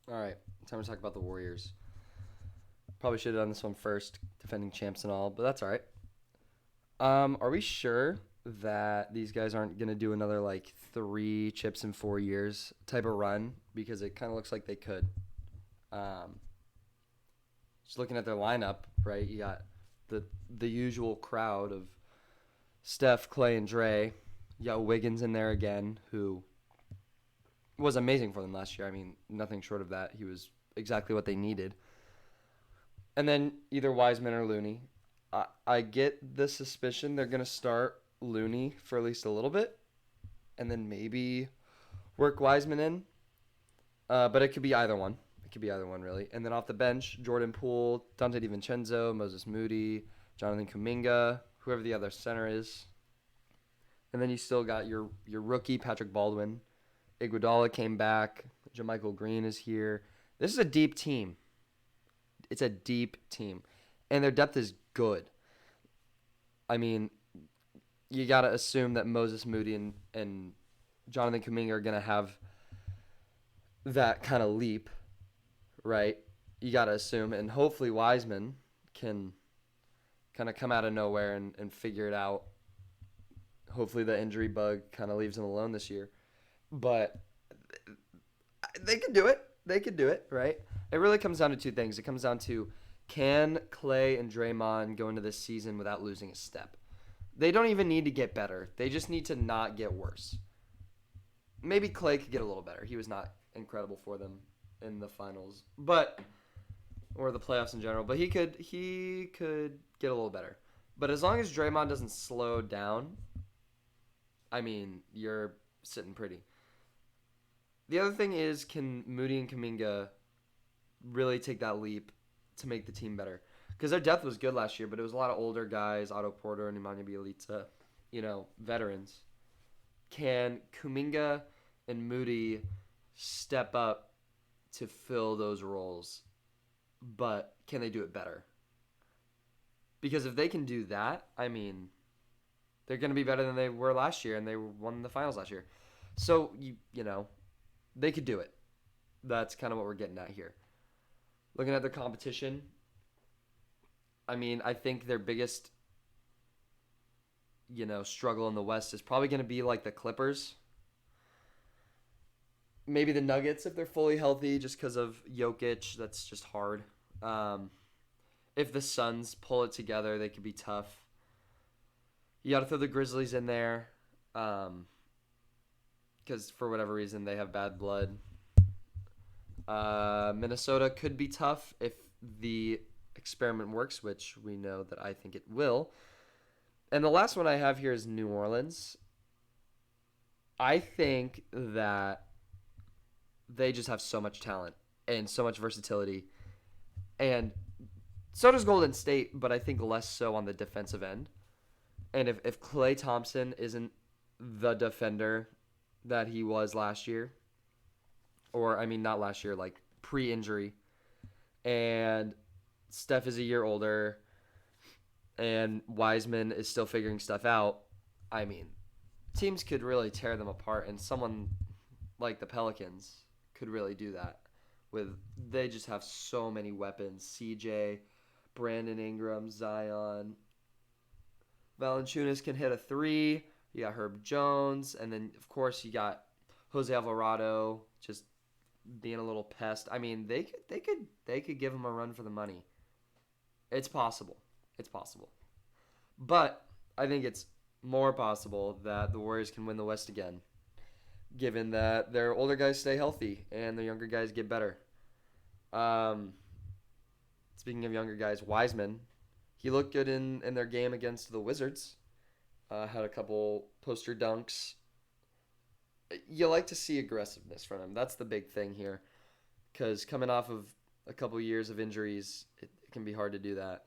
All right, time to talk about the Warriors. Probably should have done this one first, defending champs and all, but that's all right. Are we sure that these guys aren't gonna do another like 3 chips in 4 years type of run? Because it kind of looks like they could. Um, just looking at their lineup, right? You got the the usual crowd of Steph, Clay, and Dre. You got Wiggins in there again, who was amazing for them last year. I mean, nothing short of that. He was exactly what they needed. And then either Wiseman or Looney. I get the suspicion they're going to start Looney for at least a little bit and then maybe work Wiseman in. But it could be either one. It could be either one, really. And then off the bench, Jordan Poole, Dante DiVincenzo, Moses Moody, Jonathan Kuminga, whoever the other center is. And then you still got your rookie, Patrick Baldwin. Iguodala came back. JaMychal Green is here. This is a deep team. It's a deep team. And their depth is good. I mean, you got to assume that Moses Moody and Jonathan Kuminga are going to have that kind of leap, right? You got to assume. And hopefully Wiseman can kind of come out of nowhere and figure it out. Hopefully the injury bug kind of leaves him alone this year. But they could do it. They could do it, right? It really comes down to two things. It comes down to can Clay and Draymond go into this season without losing a step? They don't even need to get better. They just need to not get worse. Maybe Clay could get a little better. He was not incredible for them in the finals, but or the playoffs in general. But he could get a little better. But as long as Draymond doesn't slow down, I mean, you're sitting pretty. The other thing is, can Moody and Kaminga really take that leap to make the team better? Because their depth was good last year, but it was a lot of older guys, Otto Porter and Nemanja Bjelica, veterans. Can Kuminga and Moody step up to fill those roles? But can they do it better? Because if they can do that, I mean, they're going to be better than they were last year, and they won the finals last year. So they could do it. That's kind of what we're getting at here. Looking at their competition, I mean, I think their biggest, struggle in the West is probably going to be like the Clippers. Maybe the Nuggets if they're fully healthy, just because of Jokic. That's just hard. Um, if the Suns pull it together, they could be tough. You got to throw the Grizzlies in there, because for whatever reason they have bad blood. Minnesota could be tough if the experiment works, which we know that I think it will. And the last one I have here is New Orleans. I think that they just have so much talent and so much versatility. And so does Golden State, but I think less so on the defensive end. And if Klay Thompson isn't the defender that he was last year, or I mean, not last year, like pre injury, and Steph is a year older, and Wiseman is still figuring stuff out, I mean, teams could really tear them apart, and someone like the Pelicans could really do that. With they just have so many weapons: CJ, Brandon Ingram, Zion, Valanciunas can hit a three. You got Herb Jones, and then of course you got Jose Alvarado just being a little pest. I mean, they could give him a run for the money. It's possible. It's possible. But I think it's more possible that the Warriors can win the West again, given that their older guys stay healthy and their younger guys get better. Um, Speaking of younger guys, Wiseman, he looked good in their game against the Wizards. Had a couple poster dunks. You like to see aggressiveness from him. That's the big thing here. Because coming off of a couple years of injuries, it can be hard to do that.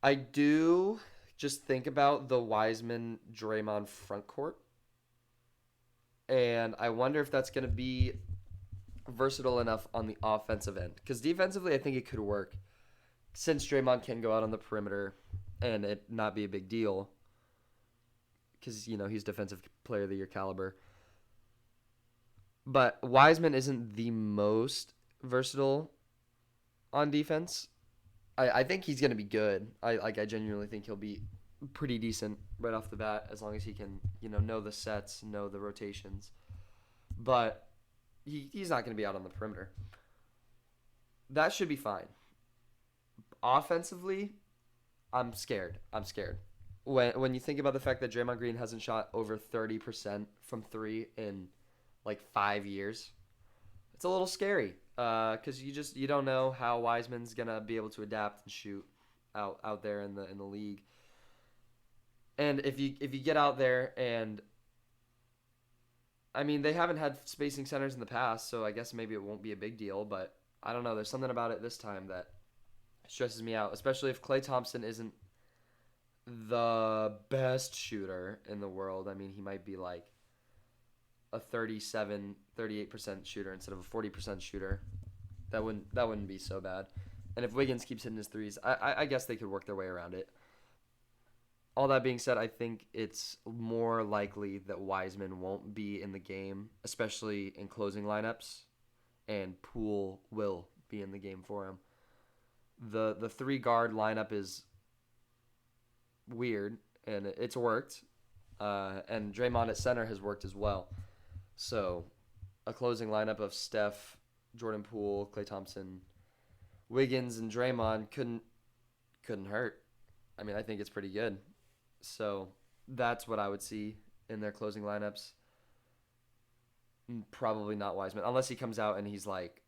I do just think about the Wiseman Draymond front court, and I wonder if that's going to be versatile enough on the offensive end. Because defensively, I think it could work since Draymond can go out on the perimeter and it not be a big deal because he's defensive player of the year caliber. But Wiseman isn't the most versatile on defense. I think he's gonna be good. I genuinely think he'll be pretty decent right off the bat as long as he can know the sets, know the rotations. But he's not gonna be out on the perimeter. That should be fine. Offensively, I'm scared. I'm scared. When you think about the fact that Draymond Green hasn't shot over 30% from three in like 5 years, it's a little scary. Because you don't know how Wiseman's gonna be able to adapt and shoot out there in the league. And if you get out there and I mean they haven't had spacing centers in the past, so I guess maybe it won't be a big deal. But I don't know. There's something about it this time that stresses me out, especially if Klay Thompson isn't the best shooter in the world. I mean, he might be like a 37, 38% shooter instead of a 40% shooter. That wouldn't be so bad. And if Wiggins keeps hitting his threes, I guess they could work their way around it. All that being said, I think it's more likely that Wiseman won't be in the game, especially in closing lineups, and Poole will be in the game for him. The three guard lineup is weird, and it's worked. And Draymond at center has worked as well. So a closing lineup of Steph, Jordan Poole, Klay Thompson, Wiggins, and Draymond couldn't hurt. I mean, I think it's pretty good. So that's what I would see in their closing lineups. Probably not Wiseman, unless he comes out and he's like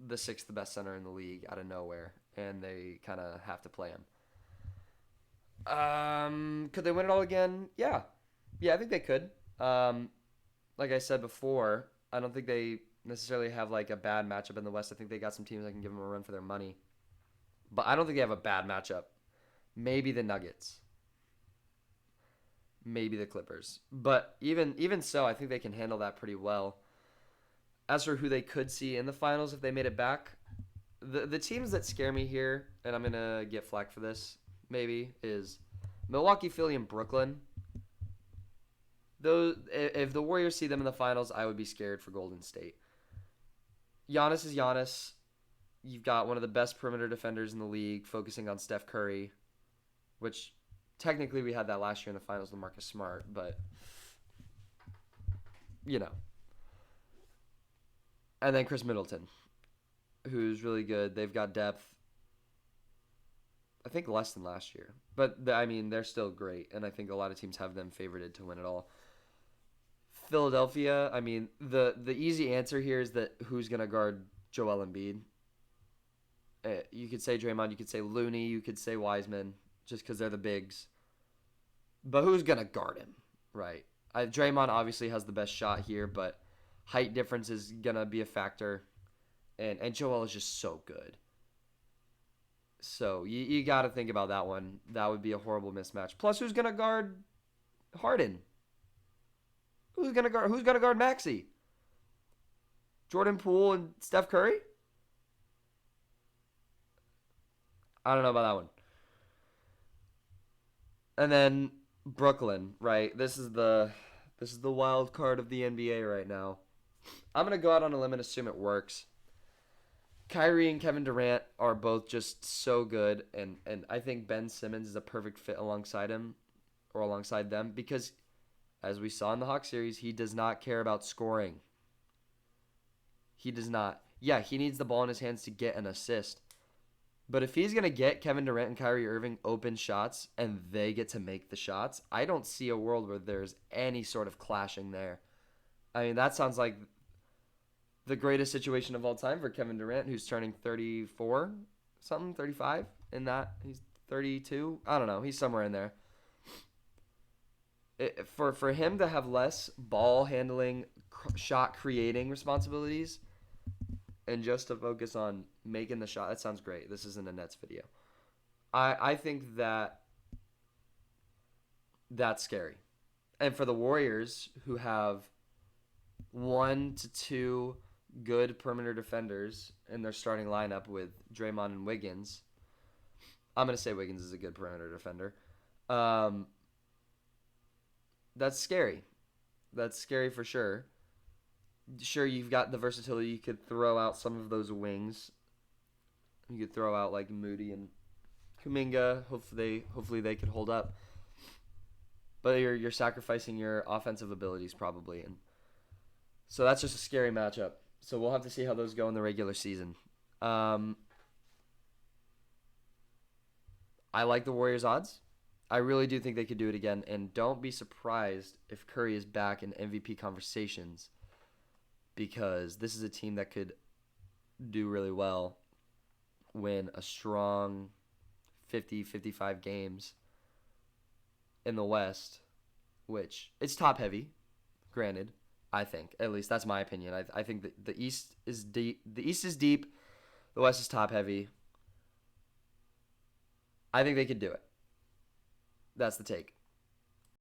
the sixth best center in the league out of nowhere, and they kind of have to play him. Could they win it all again? Yeah, I think they could. Like I said before, I don't think they necessarily have like a bad matchup in the West. I think they got some teams that can give them a run for their money, but I don't think they have a bad matchup. Maybe the Nuggets, maybe the Clippers, but even so, I think they can handle that pretty well. As for who they could see in the finals if they made it back, the teams that scare me here, and I'm gonna get flack for this, maybe, is Milwaukee, Philly, and Brooklyn. Those, if the Warriors see them in the finals, I would be scared for Golden State. Giannis is Giannis. You've got one of the best perimeter defenders in the league, focusing on Steph Curry, which technically we had that last year in the finals with Marcus Smart, but you know. And then Chris Middleton, who's really good. They've got depth. I think less than last year, but I mean they're still great, and I think a lot of teams have them favorited to win it all. Philadelphia, I mean the easy answer here is that who's gonna guard Joel Embiid? You could say Draymond, you could say Looney, you could say Wiseman, just because they're the bigs. But who's gonna guard him, right? Draymond obviously has the best shot here, but height difference is gonna be a factor, and Joel is just so good. So you got to think about that one. That would be a horrible mismatch. Plus, who's gonna guard Harden? Who's gonna guard Maxey? Jordan Poole and Steph Curry? I don't know about that one. And then Brooklyn, right? This is the wild card of the NBA right now. I'm gonna go out on a limb and assume it works. Kyrie and Kevin Durant are both just so good, and I think Ben Simmons is a perfect fit alongside him or alongside them because, as we saw in the Hawks series, he does not care about scoring. He does not. Yeah, he needs the ball in his hands to get an assist. But if he's going to get Kevin Durant and Kyrie Irving open shots and they get to make the shots, I don't see a world where there's any sort of clashing there. I mean, that sounds like the greatest situation of all time for Kevin Durant, who's turning 34, something, 35 in that. He's 32. I don't know. He's somewhere in there. For him to have less ball handling, shot creating responsibilities, and just to focus on making the shot, that sounds great. This isn't a Nets video. I think that's scary. And for the Warriors, who have 1 to 2 good perimeter defenders in their starting lineup with Draymond and Wiggins, I'm going to say Wiggins is a good perimeter defender. Um, that's scary. That's scary for sure. Sure, you've got the versatility. You could throw out some of those wings. You could throw out like Moody and Kuminga. Hopefully they could hold up. But you're sacrificing your offensive abilities probably, and so that's just a scary matchup. So we'll have to see how those go in the regular season. Um, I like the Warriors' odds. I really do think they could do it again, and don't be surprised if Curry is back in MVP conversations because this is a team that could do really well, win a strong 50, 55 games in the West, which it's top heavy, granted. I think at least that's my opinion. I think that the East is deep. The East is deep. The West is top heavy. I think they could do it. That's the take.